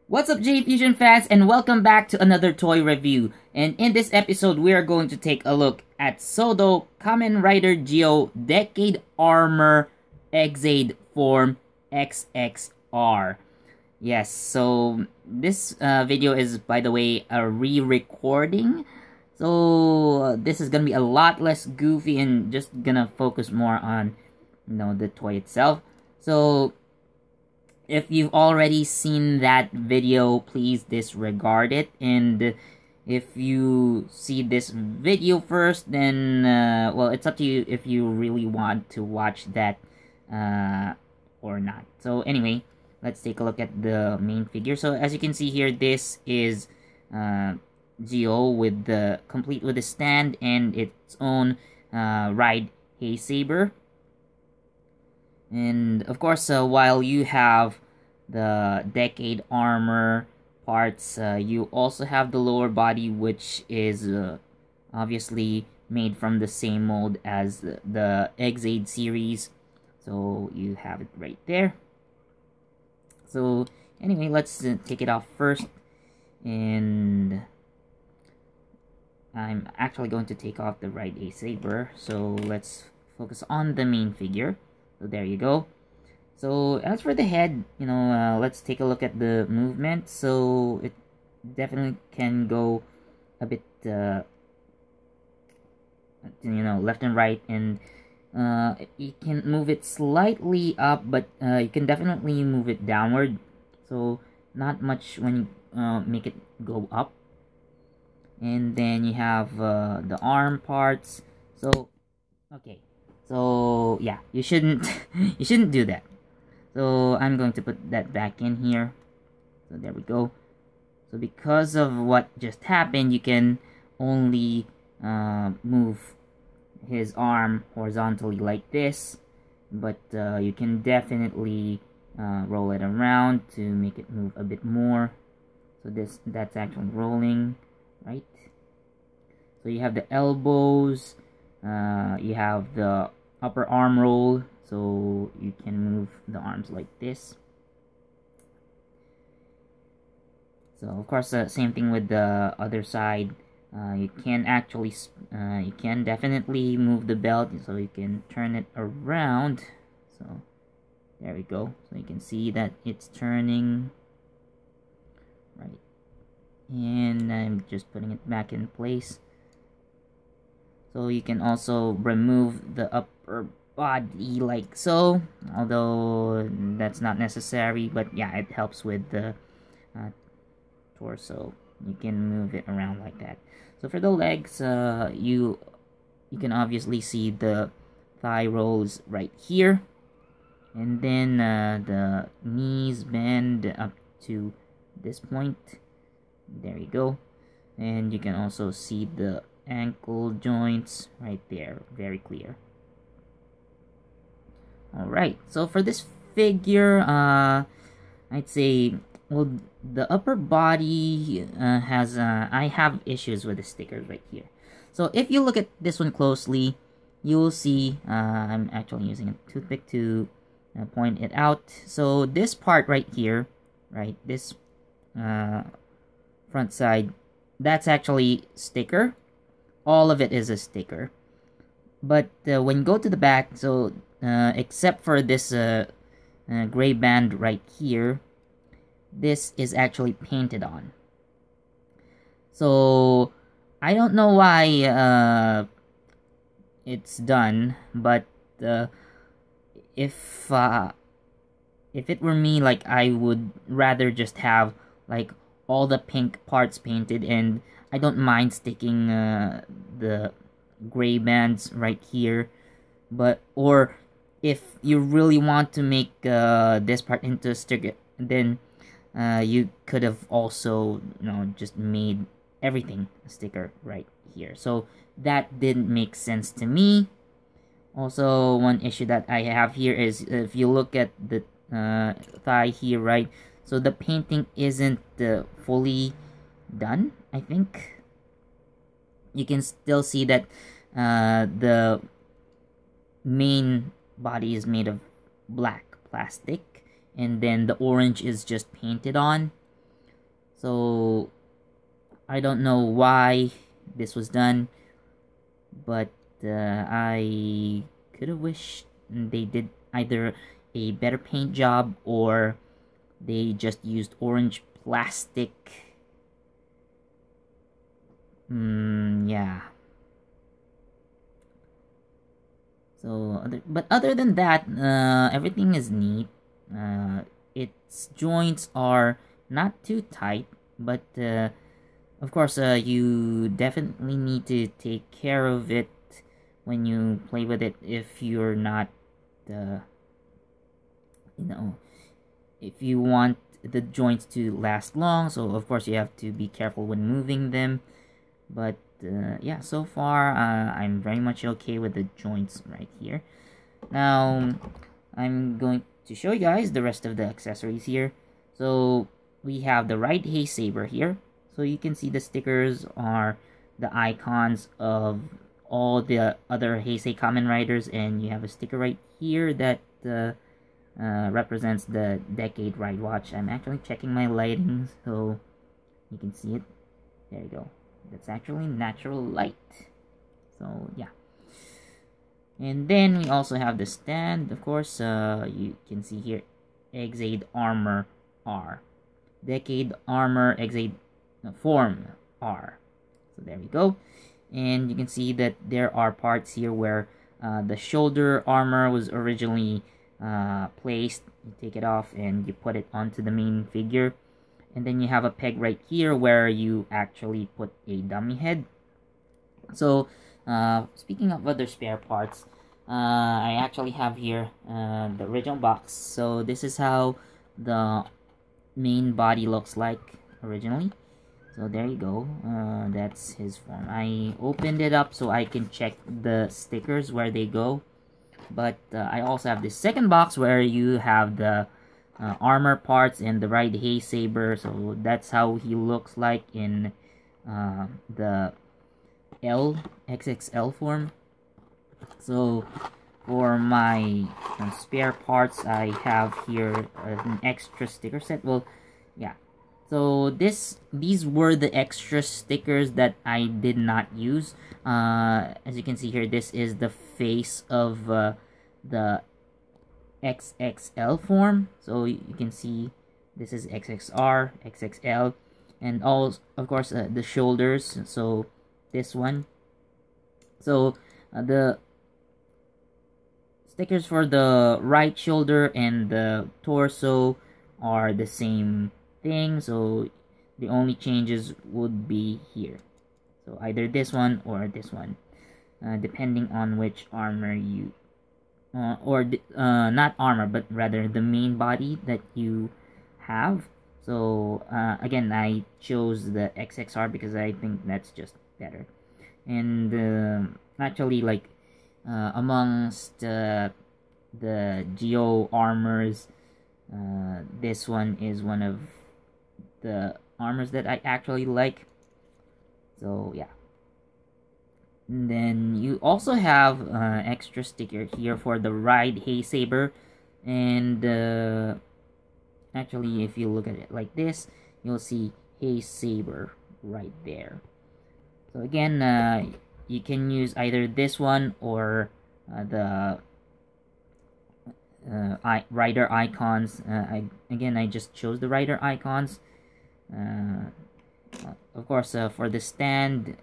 What's up, J-Fusion fans, and welcome back to another toy review. And in this episode, we are going to take a look at Sodo Kamen Rider Geo Decade Armor Exade Form XXR. Yes, so this video is, by the way, a re-recording. So this is gonna be a lot less goofy and just gonna focus more on, the toy itself. So if you've already seen that video, please disregard it. And if you see this video first, then, well, it's up to you if you really want to watch that or not. So anyway, let's take a look at the main figure. So as you can see here, this is Geo with the complete with the stand and its own ride hay saber. And of course, while you have the Decade Armor parts, you also have the lower body, which is obviously made from the same mold as the Exade series. So you have it right there. So anyway, let's take it off first. And I'm actually going to take off the ride hay saber. So let's focus on the main figure. So there you go. So as for the head, let's take a look at the movement. So it definitely can go a bit, left and right, and you can move it slightly up, but you can definitely move it downward. So not much when you make it go up. And then you have the arm parts. So okay. So yeah, you shouldn't you shouldn't do that. So I'm going to put that back in here. So there we go. So because of what just happened, you can only move his arm horizontally like this, but you can definitely roll it around to make it move a bit more. So that's actually rolling, right? So you have the elbows, you have the upper arm roll, so you can move the arms like this. So of course, same thing with the other side. You can actually, you can definitely move the belt, so you can turn it around. So there we go. So you can see that it's turning, right? And I'm just putting it back in place. So you can also remove the upper body like so, although that's not necessary, but yeah, it helps with the torso. You can move it around like that. So for the legs, you can obviously see the thigh rolls right here, and then the knees bend up to this point. There you go. And you can also see the ankle joints right there, very clear. Alright, so for this figure, I'd say, well, the upper body has, I have issues with the stickers right here. So if you look at this one closely, you will see, I'm actually using a toothpick to point it out. So this part right here, right, this front side, that's actually sticker. All of it is a sticker. But when you go to the back, so except for this gray band right here, this is actually painted on. So I don't know why it's done, but if it were me, like, I would rather just have like all the pink parts painted, and I don't mind sticking the gray bands right here. But or if you really want to make this part into a sticker, then you could have also just made everything a sticker right here. So that didn't make sense to me. Also, one issue that I have here is if you look at the thigh here, right? So the painting isn't fully done, I think. You can still see that the main body is made of black plastic, and then the orange is just painted on. So I don't know why this was done, but I could have wished they did either a better paint job or they just used orange plastic. Yeah. So, but other than that, everything is neat. Its joints are not too tight, but of course, you definitely need to take care of it when you play with it if you're not, uh, you know, if you want the joints to last long. So, of course, you have to be careful when moving them. But yeah, so far I'm very much okay with the joints right here. Now I'm going to show you guys the rest of the accessories here. So we have the right Hay Saber here. So you can see the stickers are the icons of all the other Heisei Kamen Riders, and you have a sticker right here that represents the Decade Ride Watch. I'm actually checking my lighting so you can see it. There you go. That's actually natural light. So yeah. And then we also have the stand, of course. You can see here Exade Armor R. Decade Armor Exade Form R. So there we go. And you can see that there are parts here where the shoulder armor was originally placed. You take it off and you put it onto the main figure. And then you have a peg right here where you actually put a dummy head. So, speaking of other spare parts, I actually have here the original box. So this is how the main body looks like originally. So there you go. That's his form. I opened it up so I can check the stickers where they go. But I also have this second box where you have the armor parts and the right Hay Saber. So that's how he looks like in the XXL form. So for my spare parts, I have here an extra sticker set. Well, yeah. So these were the extra stickers that I did not use. As you can see here, this is the face of the XXL form. So you can see this is XXR, XXL, and all, of course, the shoulders. So this one. So the stickers for the right shoulder and the torso are the same thing. So the only changes would be here. So either this one or this one, depending on which armor you not armor, but rather the main body that you have. So again, I chose the XXR because I think that's just better. And actually, like amongst the Geo armors, this one is one of the armors that I actually like. So yeah. And then you also have extra sticker here for the Ride Hay Saber, and actually, if you look at it like this, you'll see Hay Saber right there. So again, you can use either this one or the rider icons. I just chose the rider icons. Of course, for the stand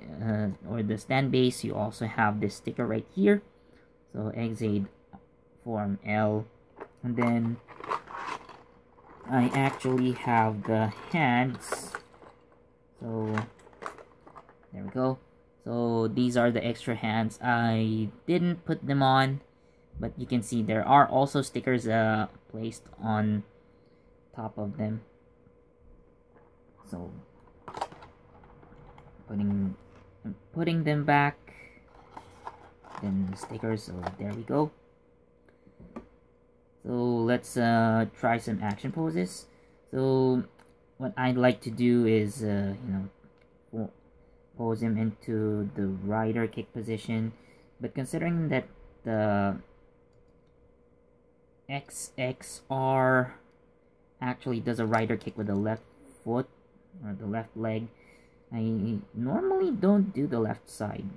or the stand base, you also have this sticker right here. So Exade Form L, and then I actually have the hands. So there we go. So these are the extra hands. I didn't put them on, but you can see there are also stickers placed on top of them. So putting them back, then the stickers. So there we go. So let's try some action poses. So what I'd like to do is pose him into the rider kick position, but considering that the XXR actually does a rider kick with the left foot, or the left leg. I normally don't do the left side,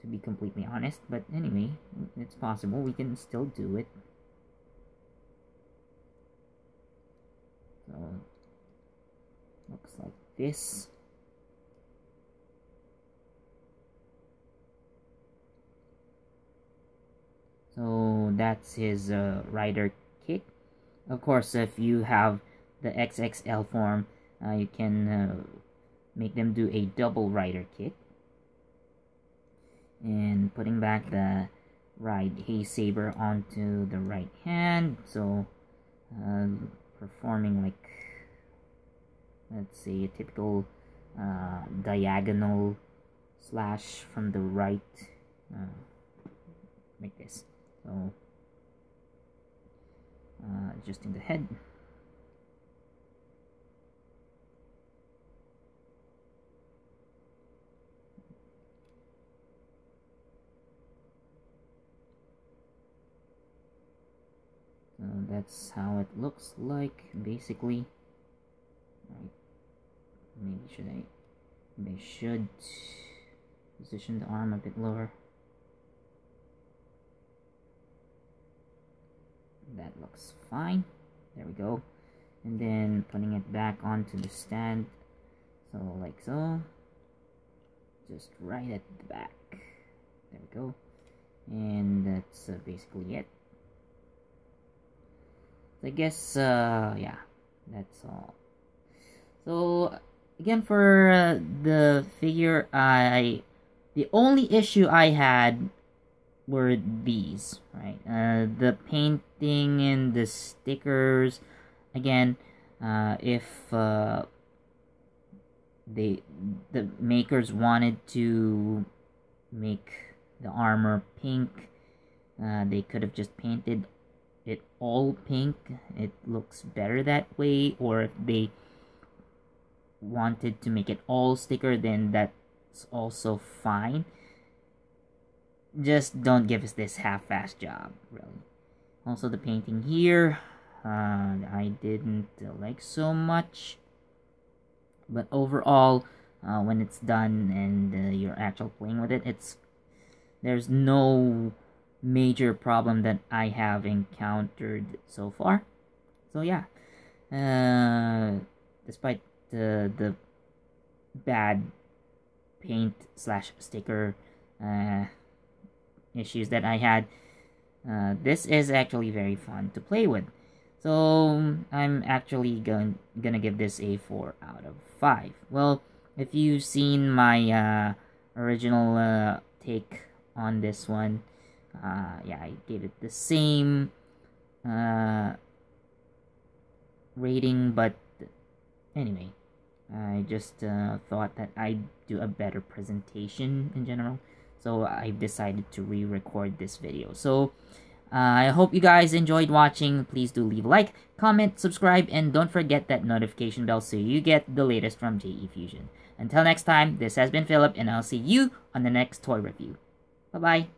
to be completely honest, but anyway, it's possible we can still do it. So, looks like this. So that's his rider kick. Of course, if you have the XXL form, you can make them do a double rider kick. And putting back the right Haze Saber onto the right hand. So performing like, let's say, a typical diagonal slash from the right, like this. So adjusting the head. So that's how it looks like, basically. Right. Maybe I should position the arm a bit lower. That looks fine. There we go. And then putting it back onto the stand. So like so. Just right at the back. There we go. And that's basically it. So I guess, yeah, that's all. So again, for the figure, the only issue I had were these, right? The painting and the stickers. Again, if the makers wanted to make the armor pink, they could have just painted it all pink. It looks better that way. Or if they wanted to make it all sticker, then that's also fine. Just don't give us this half-assed job, really. Also, the painting here, I didn't like so much. But overall, when it's done and you're actually playing with it, there's no major problem that I have encountered so far. So yeah, despite the bad paint slash sticker issues that I had, this is actually very fun to play with. So I'm actually gonna give this a 4 out of 5. Well, if you've seen my original take on this one, yeah, I gave it the same rating, but anyway, I just thought that I'd do a better presentation in general, so I've decided to re-record this video. So I hope you guys enjoyed watching. Please do leave a like, comment, subscribe, and don't forget that notification bell so you get the latest from JE Fusion. Until next time, this has been Philip, and I'll see you on the next toy review. Bye-bye.